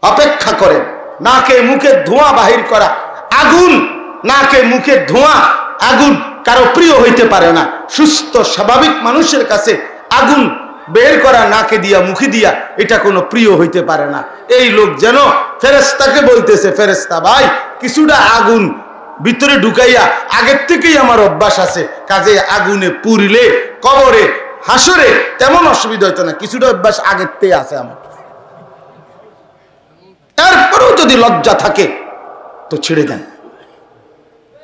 অপেক্ষা করেন। নাকে মুখে ধোঁয়া বাহির করা, আগুন, নাকে মুখে ধোঁয়া, আগুন কারো প্রিয় হইতে পারে না। সুস্থ স্বাভাবিক মানুষের কাছে আগুন বের করা নাকে দিয়া মুখে দিয়া এটা কোনো প্রিয় হইতে পারে না। এই লোক যেন ফেরেশতাকে বলতেছে, ফেরেশতা ভাই কিছুটা আগুন ভিতরে ঢুকাইয়া, আগের থেকেই আমার অভ্যাস আছে, কাজে আগুনে পুড়লে কবরে হাসরে তেমন অসুবিধা হইতো না, কিছুটা অভ্যাস আগের থেকে আছে আমার। তারপরেও যদি লজ্জা থাকে তো ছেড়ে দেন,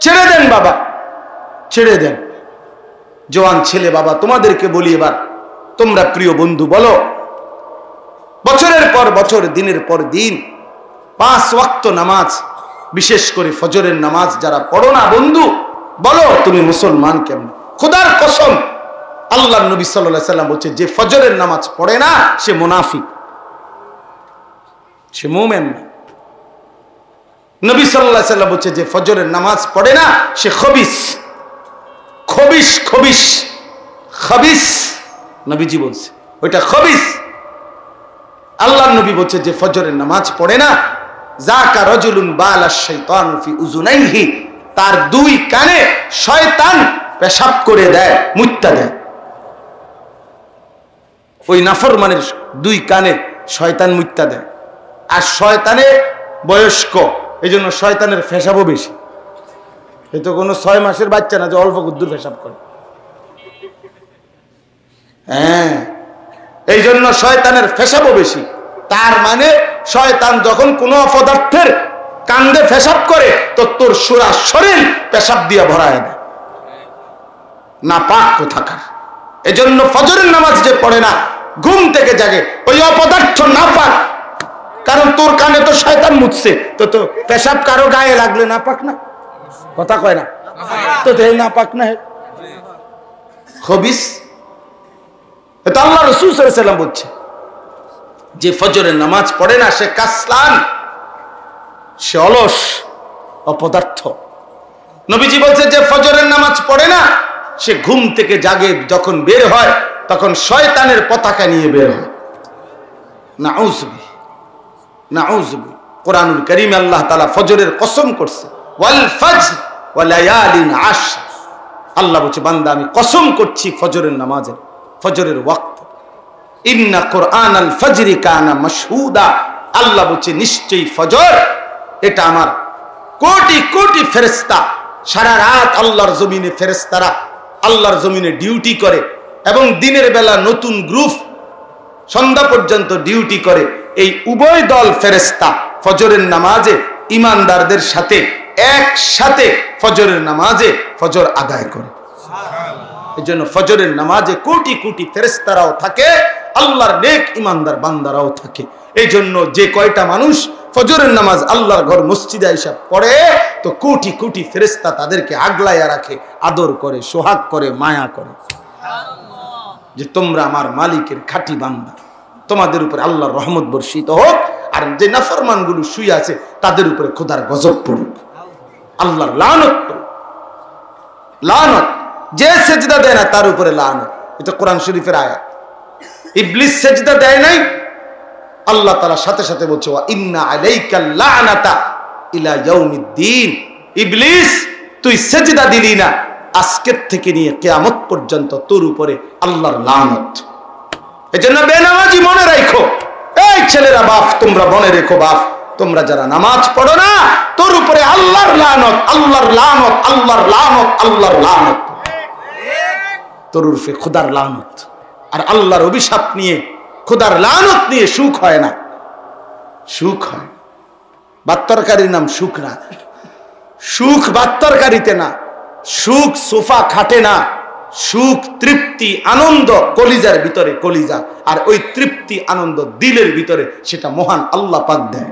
ছেড়ে দেন বাবা, ছেড়ে দেন। জওয়ান ছেলে বাবা, তোমাদেরকে বলি এবার, তোমরা প্রিয় বন্ধু বলো, বছরের পর বছর, দিনের পর দিন 5 ওয়াক্ত নামাজ, বিশেষ করে ফজরের নামাজ যারা পড়ো না বন্ধু, বলো তুমি মুসলমান কেমন? খোদার কসম, আল্লাহর নবী সাল্লাল্লাহু আলাইহি সাল্লাম বলছে, যে ফজরের নামাজ পড়ে না সে মুনাফিক, সে মুমিন না। নবী সাল্লাল্লাহু আলাইহি সাল্লাম বলছে, যে ফজরের নামাজ পড়ে না সে খবিস, খবিস, খবিস, খবিস, নবীজি বলছে ওইটা খবিস। আল্লাহর নবী বলছে, যে ফজরের নামাজ পড়ে না, যাকা রাজুলুন বালাশ শাইতানু ফি উযুনাইহি, তার 2 কানে শয়তান পেশাব করে দেয়, মুত্তা দেয়। ওই নাফরমানের 2 কানে শয়তান মুত্তা দেয়। আর শয়তানে বয়স্ক, এই জন্য শয়তানের পেশাবও বেশি। এই তো কোনো 6 মাসের বাচ্চা না যে অল্প গুদ্দুর পেশাব করে। হ্যাঁ, এই জন্য শয়তানের পেশাবও বেশি। তার মানে শয়তান যখন কোনো অপদার্থের কান্দে পেশাব করে তো তোর সুরা শরীর পেশাব দিয়ে ভরায় দেয়, না পাক কোথাকার। এজন্য ফজরের নামাজ যে পড়ে না, ঘুম থেকে জাগে, ওই অপদার্থ না পাক, কারণ তোর কানে তো শয়তান মুছছে, তো তো পেশাব কারো গায়ে লাগলে না পাক না, কথা কয় না, তো দেহ না পাক না, খবিস। এটা আল্লাহ রাসূল সাল্লাল্লাহু আলাইহি ওয়াসাল্লাম বলছে, যে ফজরের নামাজ পড়ে না সে কাসলান, সে অলস, অপদার্থ। নবীজি বলছে, যে ফজরের নামাজ পড়ে না সে ঘুম থেকে জাগে, যখন বের হয় তখন শয়তানের পতাকা নিয়ে বের হয়। নাউযুবিল্লাহ, নাউযুবিল্লাহ। কোরআনুল কারীমে আল্লাহ তাআলা ফজরের কসম করছে, ওয়াল ফজর ওয়া লায়ালিন আশর। আল্লাহ বলছে, বান্দা আমি কসম করছি ফজরের নামাজের, ফজরের ওয়াক্ত। ইন্না কুরআনাল ফজরি কানা মাশহুদা। আল্লাহ বলছে, নিশ্চয়ই ফজর, এটা আমার কোটি কোটি ফেরেশতা সারা রাত আল্লাহর জমিনে, ফেরেশতারা আল্লাহর জমিনে ডিউটি করে, এবং দিনের বেলা নতুন গ্রুপ সন্ধ্যা পর্যন্ত ডিউটি করে। এই উভয় দল ফেরেশতা ফজরের নামাজে ইমানদারদের সাথে একসাথে ফজরের নামাজে ফজর আদায় করে। এই জন্য ফজরের নামাজে কোটি কোটি ফেরেশতারাও থাকে, আল্লাহর নেক ইমানদার বান্দারাও থাকে। এই জন্য যে কয়টা মানুষ ফজরের নামাজ আল্লাহর ঘর মসজিদে আইসা পড়ে, তো কোটি কোটি ফেরেশতা তাদেরকে আগলাইয়া রাখে, আদর করে, সোহাগ করে, মায়া করে, যে তোমরা আমার মালিকের খাঁটি বান্দা, তোমাদের উপরে আল্লাহর রহমত বর্ষিত হোক, আর যে নাফরমানগুলো শুয়ে আছে তাদের উপরে খোদার গজব পড়ুক, আল্লাহর লানত পড়ুক, লানত। যে সেজদা দেয় না তার উপরে লানত। এটা কোরআন শরীফের আয়াত। ইবলিস সেজদা দেয় নাই, আল্লাহ তাআলা সাথে সাথে বলছে, ওয়া ইন্না আলাইকাল লানাতা ইলা ইয়াউমিদ্দিন। ইবলিস তুই সেজদা দিলি না, আজকের থেকে নিয়ে কিয়ামত পর্যন্ত তোর উপরে আল্লাহর লানত। এজন্য বেনামাজি মনে রাখো, এই ছেলেরা, বাপ তোমরা মনে রেখো, বাপ তোমরা যারা নামাজ পড়ো না, তোর উপরে আল্লাহর লানত, আল্লাহর লানত, আল্লাহর লানত, আল্লাহর লানত, তোর উপরে খোদার লানত। আর আল্লাহর অভিশাপ নিয়ে, খোদার লানত নিয়ে সুখ হয় না, সুখ হয়। বাত্তরকারীর নাম সুখ না, সুখ বাত্তরকারীতে না, সুখ সোফা খাটে না, সুখ তৃপ্তি আনন্দ কলিজার ভিতরে, কলিজা, আর ওই তৃপ্তি আনন্দ দিলের ভিতরে, সেটা মহান আল্লাহ পাক দেয়।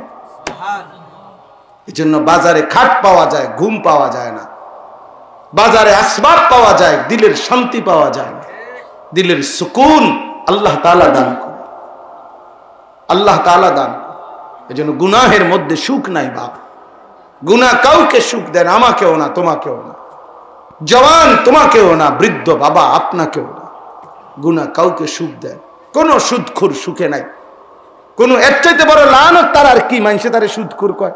এই জন্য বাজারে খাট পাওয়া যায়, ঘুম পাওয়া যায় না, বাজারে আসবাব পাওয়া যায়, দিলের শান্তি পাওয়া যায় না, দিলের সুকুন আল্লাহ তাআলা দান করে, আল্লাহ তাআলা দান করে। এই জন্য গুনাহের মধ্যে সুখ নাই বাপ, গুনাহ কাউকে সুখ দেন, আমাকেও না, তোমাকেও না, জওয়ান তোমাকেও না, বৃদ্ধ বাবা আপনাকেও না। গুনাহ কাউকে সুখ দেন, কোন সুদখোর সুখে নাই। কোন এর চাইতে বড় লানত তার আর কি? মানুষে তারে সুদখোর কয়।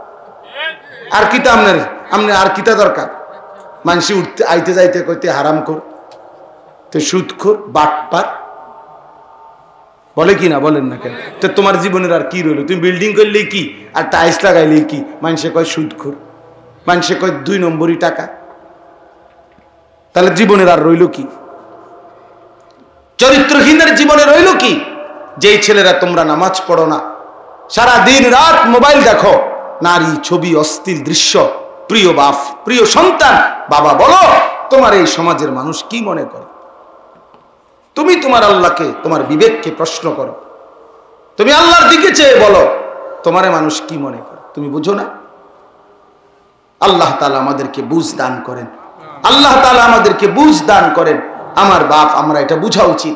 আর কিতা আমনে আর কিতা দরকার? মানুষে উঠতে আইতে যাইতে কইতে হারাম কর, তো সুদখোর বাটপার বলে কি না? বলেন না কেন? তো তোমার জীবনের আর কি রইল? তুমি বিল্ডিং করলে কি আর টাইলস লাগাইলে কি? মানুষে কয় সুদখোর, মানুষে কয় 2 নম্বরই টাকা। তাহলে জীবনের আর রইল কি? চরিত্রহীনের জীবনে রইল কি? যেই ছেলেরা তোমরা নামাজ পড়ো না, সারা দিন রাত মোবাইল দেখো, নারী, ছবি, অশ্লীল দৃশ্য, প্রিয় বাপ, প্রিয় সন্তান, বাবা বলো তোমার এই সমাজের মানুষ কি মনে করে? তুমি তোমার আল্লাহকে, তোমার বিবেককে প্রশ্ন করো। তুমি আল্লাহর দিকে চেয়ে বলো তোমারে মানুষ কি মনে করে? তুমি বুঝো না? আল্লাহ তাআলা আমাদেরকে বুঝ দান করেন, আল্লাহ তাআলা আমাদেরকে বুঝ দান করেন। আমার বাপ, আমরা এটা বুঝা উচিত।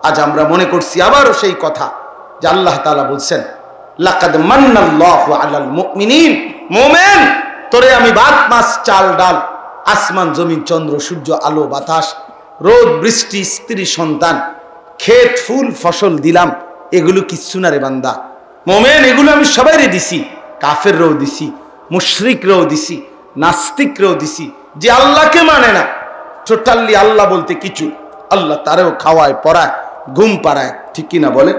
আজ আমরা মনে করছি আবারও সেই কথা যে আল্লাহ তাআলা বলছেন, লাকাদ মান্নাল্লাহু আলাল মুমিনিন, মুমিন তোরে আমি ভাত মাছ চাল ডাল, আসমান জমিন চন্দ্র সূর্য আলো বাতাস, রোদ বৃষ্টি, স্ত্রী সন্তান, ক্ষেত ফুল ফসল দিলাম, এগুলো কিচ্ছু না রে বান্দা। মুমিন এগুলো আমি সবাইরে দিছি, কাফেররাও দিছি, মুশরিকরাও দিছি, নাস্তিকরাও দিছি। যে আল্লাহকে মানে না, টোটালি আল্লাহ বলতে কিছু, আল্লাহ তারেও খাওয়ায়, পড়ায়, ঘুম পাড়ায়, ঠিক কিনা বলে?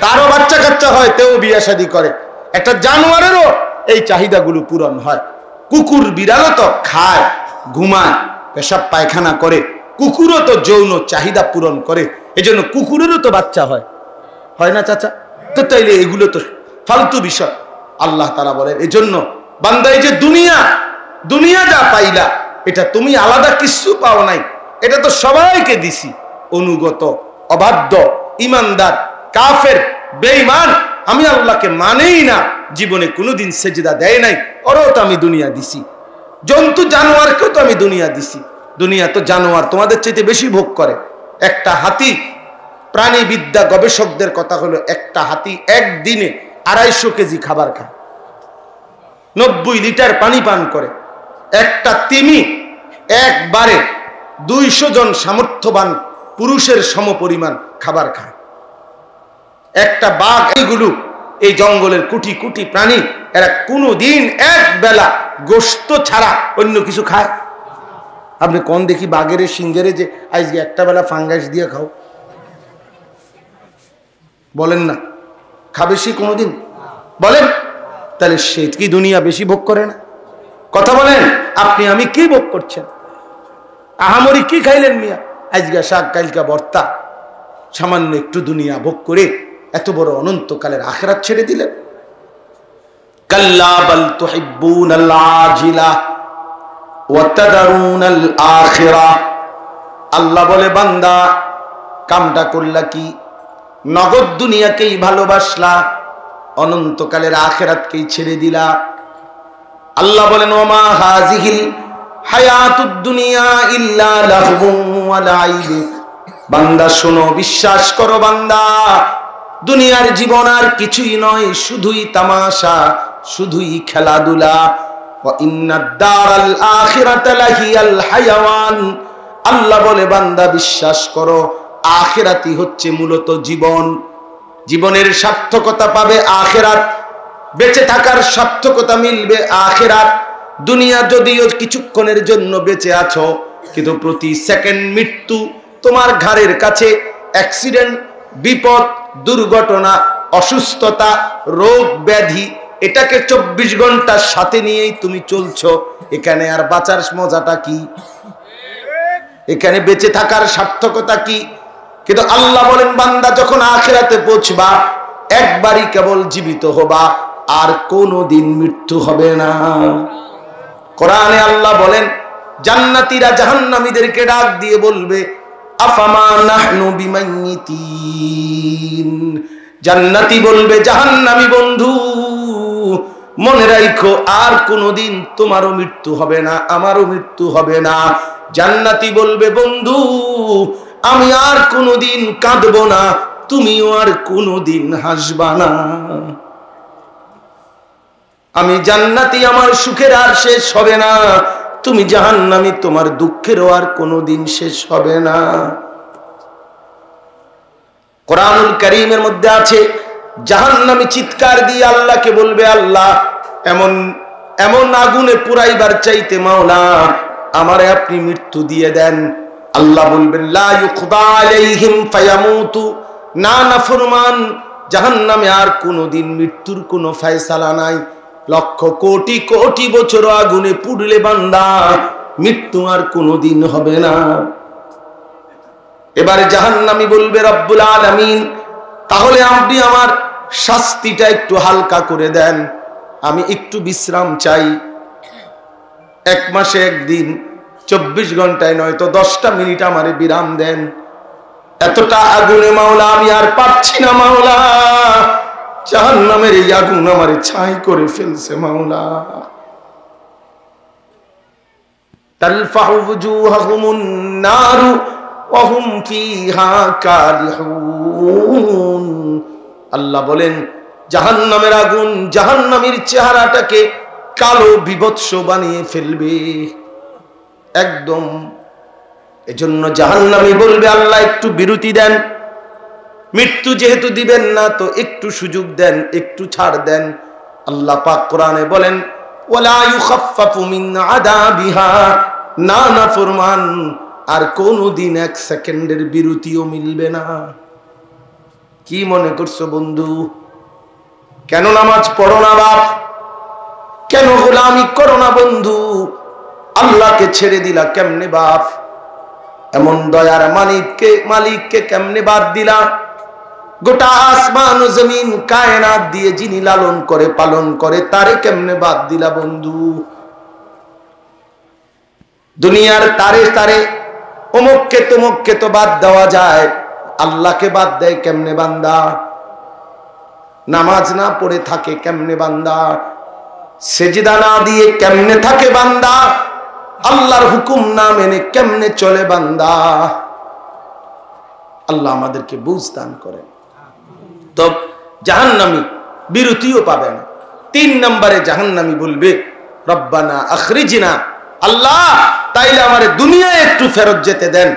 তারও বাচ্চা কাচ্চা হয়, তেও বিয়ে শাদী করে। একটা জানোয়ারেরও এই চাহিদাগুলো পূরণ হয়। কুকুর বিড়ালও তো খায়, ঘুমায়, পেশাব পায়খানা করে, কুকুরও তো যৌন চাহিদা পূরণ করে, এজন্য কুকুরেরও তো বাচ্চা হয়, হয় না চাচা? তো তাইলে এগুলো তো ফালতু বিষয়। আল্লাহ তাআলা বলেন, এজন্য বান্দা এই যে দুনিয়া যা পাইলা, এটা তুমি আলাদা কিছু পাও নাই, এটা তো সবাইকে দিছি। অনুগত, অবাধ্য, ইমানদার, কাফের, বেঈমান, আমি আল্লাহকে মানেই না, জীবনে কোনোদিন সেজদা দেয় নাই, ওরও তো আমি দুনিয়া দিছি। জন্তু জানোয়ারকেও তো আমি দুনিয়া দিছি। দুনিয়া তো জানোয়ার তোমাদের চাইতে বেশি ভোগ করে। একটা হাতি, প্রাণীবিদ্যা গবেষকদের কথা হলো, একটা হাতি একদিনে 250 কেজি খাবার খায়, 90 লিটার পানি পান করে। একটা তিমি একবারে 200 জন সামর্থ্যবান পুরুষের সমপরিমাণ খাবার খায়। একটা বাঘ, এইগুলো এই জঙ্গলের কোটি কোটি প্রাণী, এরা কোনোদিন এক বেলা গোশত ছাড়া অন্য কিছু খায়? আপনি কোন দেখি বাঘের সিংহেরে যে আজকে একটা বেলা ফাঙ্গাস দিয়ে খাও, বলেন না? খাবে সে কোনোদিন? বলেন। তাহলে সে কি দুনিয়া বেশি ভোগ করে না? কথা বলেন। আপনি আমি কি ভোগ করছেন? আহামরি কি খাইলেন মিয়া? আজকে শাক, কালকা ভর্তা, সামান্য একটু দুনিয়া ভোগ করে এত বড় অনন্তকালের আখিরাত ছেড়ে দিলেন। কাল্লা বাল তুহিব্বুনাল আজিলা ওয়া তাদারুনাল আখিরাহ। আল্লাহ বলে, বান্দা কামটা করলা কি? নগদ দুনিয়াকেই ভালোবাসলা, অনন্তকালের আখিরাতকেই ছেড়ে দিলা। আল্লাহ বলেন, ওমা হাযিহিল হায়াতুদ দুনিয়া ইল্লা লাহবুন ওয়া লাইব। বান্দা শোনো, বিশ্বাস করো বান্দা, দুনিয়ার জীবন আর কিছুই নয়, শুধুই তামাশা, শুধুই খেলাধুলা। ওয়া ইন্নাদ দারাল আখিরাতা লাহিয়াল হায়াওয়ান। আল্লাহ বলে, বান্দা বিশ্বাস করো, আখিরাতই হচ্ছে মূলত জীবন। জীবনের সার্থকতা পাবে আখিরাত, বেঁচে থাকার সার্থকতা মিলবে আখিরাত। দুনিয়া যদিও কিছুক্ষণের জন্য বেঁচে আছো, কিন্তু প্রতি সেকেন্ড মৃত্যু তোমার ঘাড়ের কাছে। অ্যাক্সিডেন্ট, বিপদ, দুর্ঘটনা, অসুস্থতা, রোগ ব্যাধি, এটাকে 24 ঘন্টার সাথে নিয়েই তুমি চলছো। এখানে আর বাঁচার মজাটা কি? এখানে বেঁচে থাকার সার্থকতা কি? কিন্তু আল্লাহ বলেন, বান্দা যখন আখিরাতে পৌঁছবা, একবারই কেবল জীবিত হবা, আর কোনোদিন মৃত্যু হবে না। কোরআনে আল্লাহ বলেন, জান্নাতীরা জাহান্নামীদেরকে ডাক দিয়ে বলবে, আফামা নাহনু বিমাইয়িতিন। জান্নাতি বলবে, জাহান্নামী বন্ধু মনে রাখো, আর কোনোদিন তোমারও মৃত্যু হবে না, আমারও মৃত্যু হবে না। জান্নাতি বলবে, বন্ধু আমি আর কোনোদিন কাঁদবো না, তুমিও আর কোনোদিন হাসবা না। আমি জান্নাতি, আমার সুখের আর শেষ হবে না। তুমি জাহান্নামী, তোমার দুঃখেরও আর কোনোদিন শেষ হবে না। কোরআনুল কারীমের মধ্যে আছে, জাহান্নামী চিৎকার দিয়ে আল্লাহকে বলবে, আল্লাহ এমন এমন আগুনে পুরাইবার চাইতে মাওলা আমারে আপনি মৃত্যু দিয়ে দেন। আল্লাহ বলবেন, লা ইউকদা আলাইহিম ফায়ামুতু, না নাফরমান, জাহান্নামে আর কোনোদিন মৃত্যুর কোনো ফয়সালা নাই। লক্ষ কোটি কোটি বছর আগুনে পুড়লে বান্দা মৃত্যু আর কোনোদিন হবে না। এবারে জাহান্নামী বলবে, রব্বুল আলামিন তাহলে আপনি আমার শাস্তিটা একটু হালকা করে দেন, আমি একটু বিশ্রাম চাই। 1 মাসে 1 দিন, 24 ঘন্টায় নয়তো 10টা মিনিট আমারে বিরাম দেন। এতটা আগুনে মাওলা আমি আর পারছি না মাওলা, জাহান্নামের এই আগুন আমারে ছাই করে ফেলছে মাওলা। তালফাহু ওয়ুজুহাহুমুন নারু ওয়া হুম ফিহা কালিহুন। আল্লাহ বলেন, জাহান্নামের আগুন জাহান্নামীর চেহারাটাকে কালো বিভৎস বানিয়ে ফেলবে একদম। এজন্য জাহান্নামী বলবে, আল্লাহ একটু বিরতি দেন, মৃত্যু যেহেতু দিবেন না তো একটু সুযোগ দেন, একটু ছাড় দেন। আল্লাহ পাক কোরআনে বলেন, ওয়ালা ইউখাফফাফু মিন আযাবিহা, না নাফরমান আর কোনদিন 1 সেকেন্ডের বিরতিও মিলবে না। কি মনে করছো বন্ধু? কেন নামাজ পড়ো না বাপ? কেন গোলামি করো না বন্ধু? আল্লাহকে ছেড়ে দিলা কেমনে বাপ? এমন দয়ার মালিককে কেমনে বাদ দিলা? গোটা আসমান ও জমিন কায়নাত দিয়ে যিনি লালন করে পালন করে তারে কেমনে বাদ দিলা বন্ধু? দুনিয়ার তারে তারে অমুককে তমুককে তো বাদ দেওয়া যায়, আল্লাহকে বাদ দেয় কেমনে বান্দা? নামাজ না পড়ে থাকে কেমনে বান্দা? সেজদা না দিয়ে কেমনে থাকে বান্দা? আল্লাহর হুকুম না মেনে কেমনে চলে বান্দা? আল্লাহ আমাদেরকে বুঝ দান করেন। তো জাহান্নামী বিরতিও পাবে না। 3 নম্বরে জাহান্নামী বলবে, রব্বানা আখরিজনা, আল্লাহ তাইলে আমারে দুনিয়ায় একটু ফেরত যেতে দেন,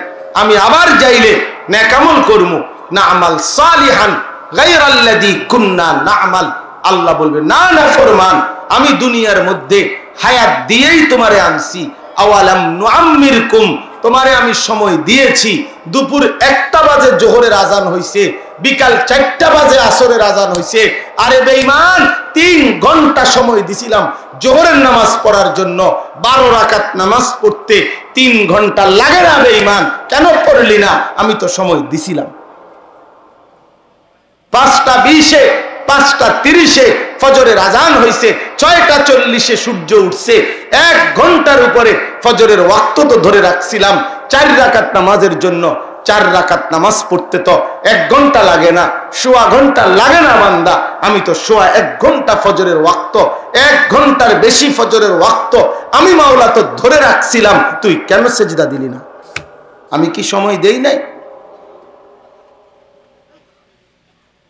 আমি আবার যাইলে নেক আমল করবো, না আমাল সালিহান গায়রাল্লাযী কুননা না'মাল। আল্লাহ বলবে, না না ফরমান, আমি দুনিয়ার মধ্যে হায়াত দিয়েই তোমারে আনছি। আওয়ালাম নুআম্মিরকুম, তোমারে আমি সময় দিয়েছি। দুপুর 1টা বাজে জোহরের আজান হইছে, বিকাল 4টা বাজে আসরের আজান হইছে। আরে বেঈমান, 3 ঘন্টা সময় দিছিলাম জোহরের নামাজ পড়ার জন্য। 12 রাকাত নামাজ পড়তে 3 ঘন্টা লাগে না বেঈমান? কেন পড়লি না? আমি তো সময় দিছিলাম। 5টা 20-এ 5টা 30-এ ফজরের আজান হইছে, 6টা 40-এ সূর্য উঠছে। 1 ঘন্টার উপরে ফজরের ওয়াক্ত তো ধরে রাখছিলাম 4 রাকাত নামাজের জন্য। 4 রাকাত নামাজ পড়তে তো 1 ঘন্টা লাগে না, সোয়া ঘন্টা লাগে না বান্দা। আমি তো সোয়া 1 ঘন্টা ফজরের ওয়াক্ত, 1 ঘন্টার বেশি ফজরের ওয়াক্ত আমি মাওলা তো ধরে রাখছিলাম। তুই কেন সেজদা দিলি না? আমি কি সময় দেই নাই?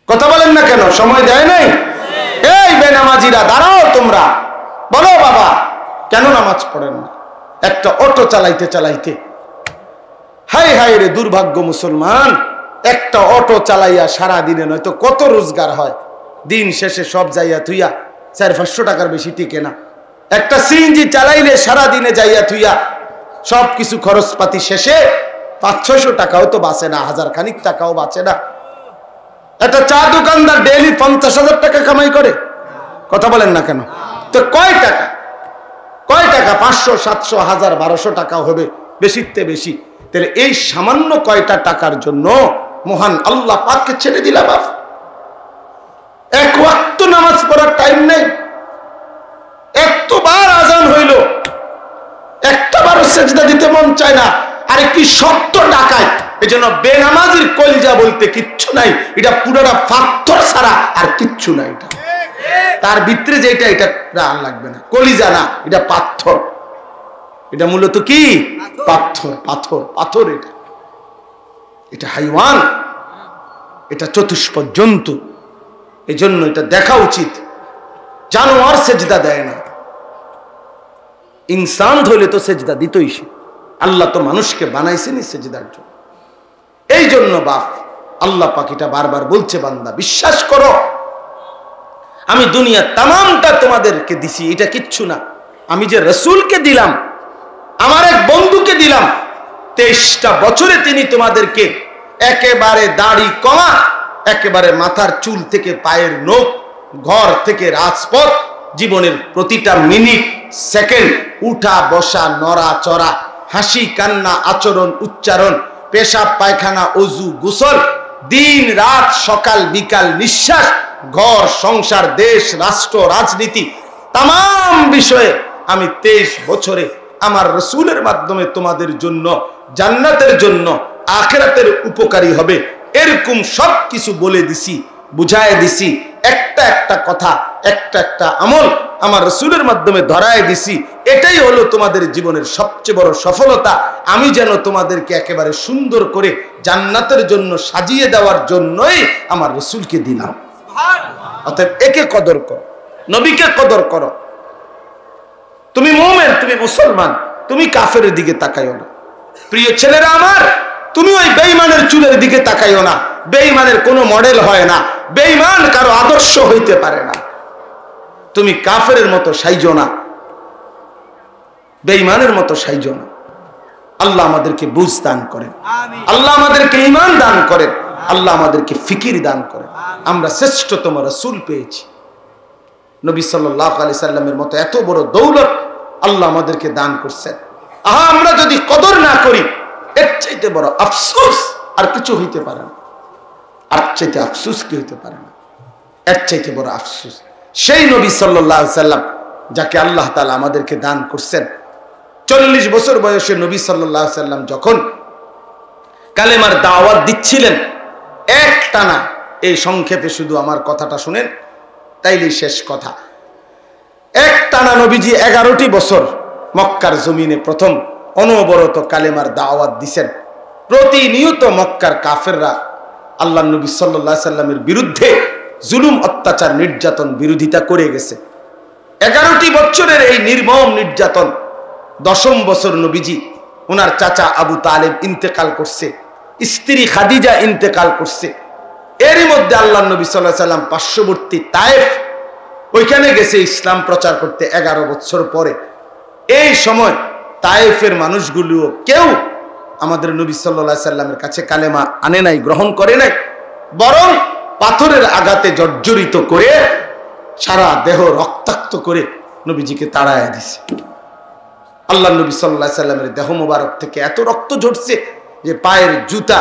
কথা বলেন না কেন? সময় দেয় নাই? এই বেনামাজিরা দাঁড়াও, তোমরা বলো বাবা কেন নামাজ পড়েন না? একটা অটো চালাইতে চালাইতে, হায় হায় রে দুর্ভাগ্য মুসলমান, একটা অটো চালাইয়া সারা দিনে নয়তো কত রোজগার হয়, দিন শেষে সব যাইয়া থুইয়া 400-500 টাকার বেশি টিকে না। একটা সিএনজি চালাইলে সারা দিনে যাইয়া থুইয়া সব কিছু খরচপাতি শেষে 500-600 টাকাও তো বাঁচে না, 1000 খানিক টাকাও বাঁচে না। একটা চা দোকানদার ডেইলি 50,000 টাকা কামাই করে। কথা বলেন না কেন? তো কয় টাকা 500, 700, 1000, 1200 টাকা হবে বেশিতে বেশি। তাহলে এই সামান্য কয়টা টাকার জন্য মহান আল্লাহ পাককে ছেড়ে দিলা বাপ? 1 ওয়াক্ত নামাজ পড়ার টাইম নেই। এতবার আজান হইল, একটাবারও সেজদা দিতে মন চায় না। আরে কি সত্য ডাকায়! এজন্য বেনামাজির কলিজা বলতে কিচ্ছু নাই, এটা পুরোটা পাথর ছাড়া আর কিচ্ছু নাই। এটা তার ভিতরে যেটা, এটা আর লাগবে না, কলিজা না, এটা পাথর। এটা মূলত কি? পাথর, পাথর, পাথর। এটা হাইওয়ান, এটা চতুষ্পদ জন্তু। এজন্য এটা দেখা উচিত। জানোয়ার সেজদা দেয় না, ইনসান ধরলে তো সেজদা দিতই সে। আল্লাহ তো মানুষকে বানাইছেনি সেজদার জন্য। এই জন্য বাপ আল্লাহ পাক এটা বারবার বলছে, বান্দা বিশ্বাস করো আমি দুনিয়া তামামটা তোমাদেরকে দিছি, এটা কিচ্ছু না। আমি যে রসুলকে দিলাম, আমার এক বন্ধুকে দিলাম, 23টা বছরে তিনি তোমাদেরকে একেবারে দাড়ি কমা, একেবারে মাথার চুল থেকে পায়ের নখ, ঘর থেকে রাজপথ, জীবনের প্রতিটা মিনিট সেকেন্ড, উঠা বসা নড়া চড়া, হাসি কান্না আচরণ উচ্চারণ, পেশাব পায়খানা অজু গোসল, দিন রাত সকাল বিকাল নিঃশ্বাস, ঘর সংসার দেশ রাষ্ট্র রাজনীতি তাম বিষয়ে আমি 23 বছরে আমার রসুলের মাধ্যমে তোমাদের জন্য জান্নাতের জন্য আখিরাতের উপকারী হবে এরকম সব কিছু বলে দিছি, বুঝায় দিছি। একটা একটা কথা, একটা একটা আমল আমার রসুলের মাধ্যমে ধরায় দিছি। এটাই হলো তোমাদের জীবনের সবচেয়ে বড় সফলতা। আমি যেন তোমাদেরকে একেবারে সুন্দর করে জান্নাতের জন্য সাজিয়ে দেওয়ার জন্যই আমার রসুলকে দিলাম। অতএব একে কদর করো, নবীকে কদর করো। তুমি মুমিন, তুমি মুসলমান, তুমি কাফেরের দিকে তাকাইও না। প্রিয় ছেলেরা আমার, তুমি ওই বেঈমানের চুলের দিকে তাকাইও না। বেঈমানের কোনো মডেল হয় না, বেঈমান কারো আদর্শ হইতে পারে না। তুমি কাফেরের মতো সাইজো না, বেঈমানের মতো সাইজো না। আল্লাহ আমাদেরকে বুঝ দান করেন, আল্লাহ আমাদেরকে ঈমান দান করেন, আল্লাহ আমাদেরকে ফিকির দান করেন। আমরা শ্রেষ্ঠতম রাসূল পেয়েছি, নবী সাল্লাল্লাহু আলাইহি সাল্লামের মতো এত বড় দৌলত আল্লাহ আমাদেরকে দান করছেন। আমরা যদি কদর না করি, এর চাইতে বড় আফসোস আর কিছু হইতে পারে না। আর চাইতে আফসোস কি হইতে পারে না, এর চাইতে বড় আফসোস সেই নবী সাল্লাল্লাহু আলাইহি সাল্লাম যাকে আল্লাহ তাআলা আমাদেরকে দান করছেন। 40 বছর বয়সে নবী সাল্লাল্লাহু আলাইহি সাল্লাম যখন কালেমার দাওয়াত দিচ্ছিলেন একটানা, এই সংক্ষেপে শুধু আমার কথাটা শুনেন তাইলেই শেষ কথা। একটানা নবীজি 11টি বছর মক্কার জমিনে প্রথম অনবরত কালেমার দাওয়াত দিছেন। প্রতিনিয়ত মক্কার কাফেররা আল্লাহ নবী সাল্লাল্লাহু আলাইহি সাল্লামের বিরুদ্ধে জুলুম অত্যাচার নির্যাতন বিরোধিতা করে গেছে। 11টি বছরের এই নির্মম নির্যাতন, 10ম বছর নবীজি ওনার চাচা আবু তালেব ইন্তেকাল করছে, স্ত্রী খাদিজা ইন্তেকাল করছে। এরই মধ্যে আল্লাহ নবী সাল্লাল্লাহু আলাইহি সাল্লাম পার্শ্ববর্তী তায়েফ, ওইখানে গেছে ইসলাম প্রচার করতে 11 বছর পরে। এই সময় তায়েফের মানুষগুলো কেউ আমাদের নবী সাল্লাল্লাহু আলাইহি সাল্লামের কাছে কালেমা আনে নাই, গ্রহণ করে নাই, বরং পাথরের আঘাতে জর্জরিত করে সারা দেহ রক্তাক্ত করে নবীজিকে তাড়ায় দিছে। আল্লাহ নবী সাল্লাল্লাহু আলাইহি সাল্লামের দেহ মোবারক থেকে এত রক্ত ঝরছে যে পায়ের জুতা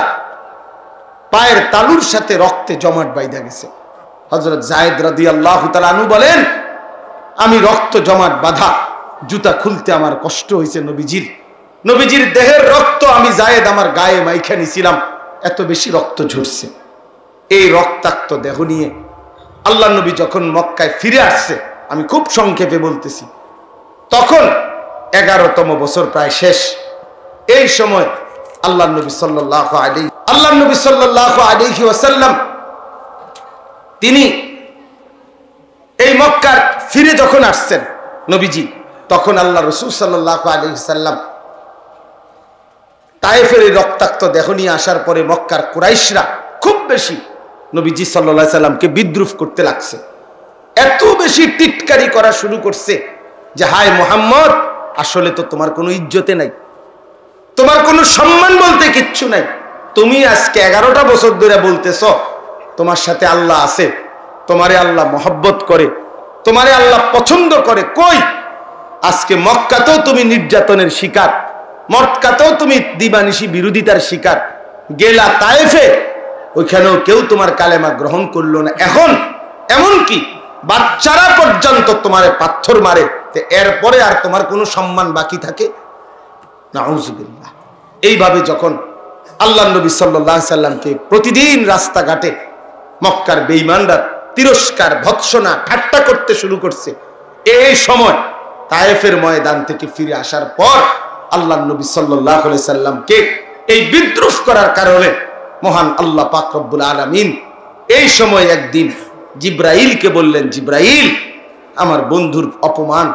পায়ের তালুর সাথে রক্তে জমাট বাইধা গেছে। হযরত যায়েদ রাদিয়াল্লাহু তাআলা আনহু বলেন, আমি রক্ত জমাট বাঁধা জুতা খুলতে আমার কষ্ট হয়েছে। নবীজির দেহের রক্ত আমি যায়েদ আমার গায়ে মাইখা নিছিলাম, এত বেশি রক্ত ঝরছে। এই রক্তাক্ত দেহ নিয়ে আল্লাহ নবী যখন মক্কায় ফিরে আসছে, আমি খুব সংক্ষেপে বলতেছি, তখন 11তম বছর প্রায় শেষ। এই সময় আল্লাহ নবী সাল্লাল্লাহু আলাইহি ওয়াসাল্লাম তিনি এই মক্কার ফিরে যখন আসছেন নবীজি, তখন আল্লাহ রাসূল সাল্লাল্লাহু আলাইহি ওয়াসাল্লাম তায়েফের এই রক্তাক্ত দেহ নিয়ে আসার পরে মক্কার কুরাইশরা খুব বেশি নবীজি সাল্লাল্লাহু আলাইহি সাল্লামকে বিদ্রুপ করতে লাগছে। এত বেশি টিটকারি করা শুরু করছে যে হায় মুহাম্মদ, আসলে তো তোমার কোনো ইজ্জতে নাই, তোমার কোনো সম্মান বলতে কিচ্ছু নাই। তুমি আজকে 11টা বছর ধরে বলতেছ তোমার সাথে আল্লাহ আছে, তোমারে আল্লাহ মহব্বত করে, তোমারে আল্লাহ পছন্দ করে। কই, আজকে মক্কাতেও তুমি নির্যাতনের শিকার, মক্কাতেও তুমি দিবানিশি বিরোধিতার শিকার, গেলা তায়েফে, ওইখানেও কেউ তোমার কালেমা গ্রহণ করলো না। এখন এমনকি বাচ্চারা পর্যন্ত তোমারে পাথর মারে, এরপরে আর তোমার কোনো সম্মান বাকি থাকে? নাউজুবিল্লাহ। এইভাবে যখন আল্লাহ নবী সাল্লাল্লাহু আলাইহি সাল্লামকে প্রতিদিন রাস্তাঘাটে মক্কার বেঈমানরা তিরস্কার ভৎসনা ঠাট্টা করতে শুরু করছে, এই সময় তায়েফের ময়দান থেকে ফিরে আসার পর আল্লাহ নবী সাল্লাল্লাহু আলাইহি সাল্লামকে এই বিদ্রুপ করার কারণে মহান আল্লাহ পাক রব্বুল আলামিন এই সময় একদিন জিব্রাইলকে বললেন, জিব্রাইল, আমার বন্ধুর অপমান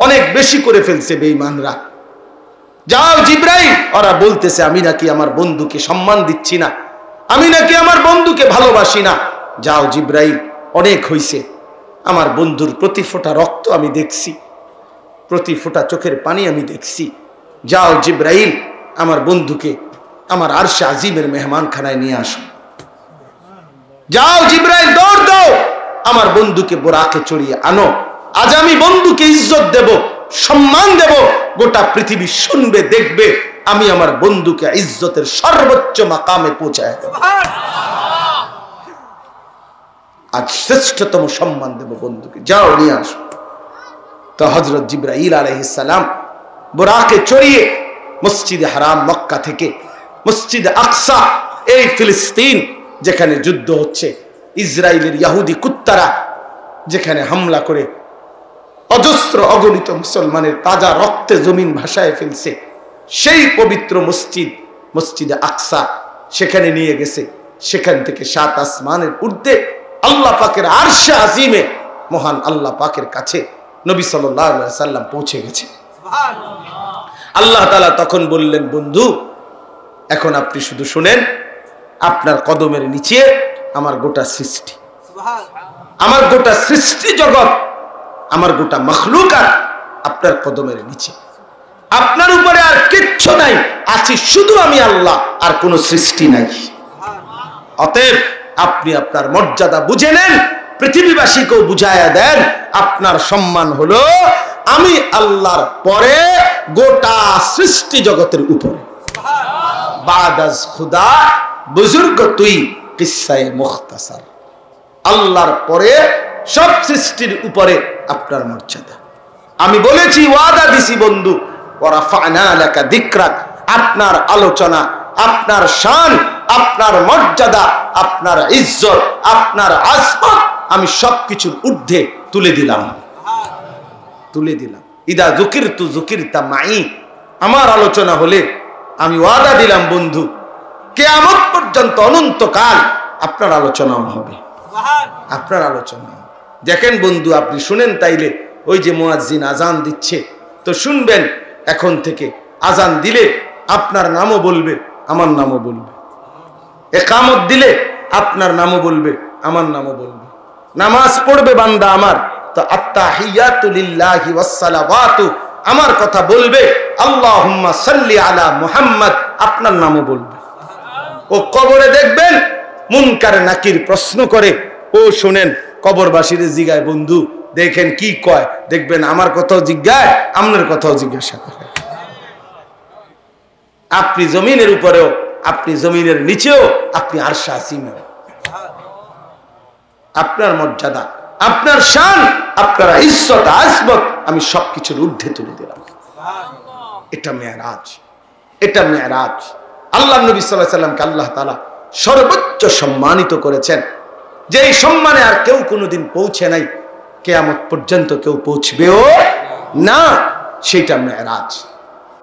অনেক বেশি করে ফেলছে বেঈমানরা, যাও জিব্রাইল, ওরা বলতেছে আমি নাকি আমার বন্ধুকে সম্মান দিচ্ছি না, আমি নাকি আমার বন্ধুকে ভালোবাসি না। যাও জিব্রাইল, অনেক হইছে, আমার বন্ধুর প্রতি ফোঁটা রক্ত আমি দেখছি, প্রতি ফোঁটা চোখের পানি আমি দেখছি। যাও জিব্রাইল, আমার বন্ধুকে আমার আরশে আজিমের মেহমানখানায় নিয়ে আসো। যাও জিব্রাইল, দৌড় দাও, আমার বন্ধুকে বোরাকে চড়িয়ে আনো। আজ আমি বন্ধুকে ইজ্জত দেব, সম্মান দেব, গোটা পৃথিবী শুনবে, দেখবে আমি আমার বন্ধুকে ইজ্জতের সর্বোচ্চ মাকামে পৌঁছায় দেব। আজ শ্রেষ্ঠতম সম্মান দেব বন্ধুকে, যাও নিয়ে আসো। তো হযরত জিবরাইল আলাইহিস সালাম বোরাকে চড়িয়ে মসজিদে হারাম মক্কা থেকে মসজিদে আকসা, এই ফিলিস্তিন যেখানে যুদ্ধ হচ্ছে, ইসরায়েলের ইহুদি কুত্তারা যেখানে হামলা করে অজস্র অগণিত মুসলমানের তাজা রক্তে জমিন ভাসায় ফেলছে, সেই পবিত্র মসজিদ মসজিদে আকসা সেখানে নিয়ে গেছে। সেখান থেকে 7 আসমানের ঊর্ধ্বে আল্লাহ পাকের আরশে আজিমে মহান আল্লাহ পাকের কাছে নবী সাল্লাল্লাহু আলাইহি ওয়াসাল্লাম পৌঁছে গেছে। আল্লাহ তাআলা তখন বললেন, বন্ধু এখন আপনি শুধু শুনেন, আপনার কদমের নিচে আমার গোটা সৃষ্টি, আমার গোটা সৃষ্টি জগৎ, আমার গোটা মখলুকাত আপনার কদমের নিচে, আপনার উপরে আর কিচ্ছু নাই, আছি শুধু আমি আল্লাহ, আর কোনো সৃষ্টি নাই। অতএব আপনি আপনার মর্যাদা বুঝে নেন, পৃথিবীবাসীকেও বুঝায়া দেন, আপনার সম্মান হলো আমি আল্লাহর পরে গোটা সৃষ্টি জগতের উপরে। বাদাজ খুদা বুজুর্গ তুই কিসায়ে মুখতাসার, আল্লাহর পরে সব সৃষ্টির উপরে আপনার মর্যাদা। আমি বলেছি, ওয়াদা দিছি বন্ধু, ওয়ারাফা'না লাকা যিকরাক, আপনার আলোচনা, আপনার শান, আপনার মর্যাদা, আপনার ইজ্জত, আপনার আজমত আমি সবকিছুর ঊর্ধ্বে তুলে দিলাম, তুলে দিলাম। ইদা যুকিরতু যুকিরতা মাই, আমার আলোচনা হলে আমি ওয়াদা দিলাম বন্ধু, কিয়ামত পর্যন্ত অনন্তকাল আপনার আলোচনাও হবে, আপনার আলোচনা। দেখেন বন্ধু, আপনি শুনেন তাইলে, ওই যে মুয়াজ্জিন আজান দিচ্ছে, তো শুনবেন, এখন থেকে আজান দিলে আপনার নামও বলবে, আমার নামও বলবে। ইকামত দিলে আপনার নামও বলবে, আমার নামও বলবে। নামাজ পড়বে বান্দা আমার, তো আত্তাহিয়াতু লিল্লাহি ওয়াস সালাওয়াতু আমার কথা বলবে, আল্লাহুম্মা সাল্লি আলা মুহাম্মদ আপনার নামও বলবে। ও কবরে দেখবেন মুনকার নাকির প্রশ্ন করে, ও শুনেন, কবরবাসীর জিগায়, বন্ধু দেখেন কি কয়, দেখবেন আমার কথাও জিজ্ঞায়, আপনার কথাও জিজ্ঞাসা করে। আপনি জমিনের উপরেও, আপনি জমিনের নিচেও, আপনি আরশে আসিমেও, আপনার মর্যাদা, আপনার শান, আপনার ইজ্জত আজমত আমি সবকিছুর ঊর্ধ্বে তুলে দিলাম। এটা মেরাজ, এটা মেরাজ। আল্লাহ নবী সাল্লাল্লাহু আলাইহি সাল্লামকে আল্লাহ তাআলা সর্বোচ্চ সম্মানিত করেছেন, যে এই সম্মানে আর কেউ কোনোদিন পৌঁছে নাই, কিয়ামত পর্যন্ত কেউ পৌঁছবেও না, সেটা মেরাজ।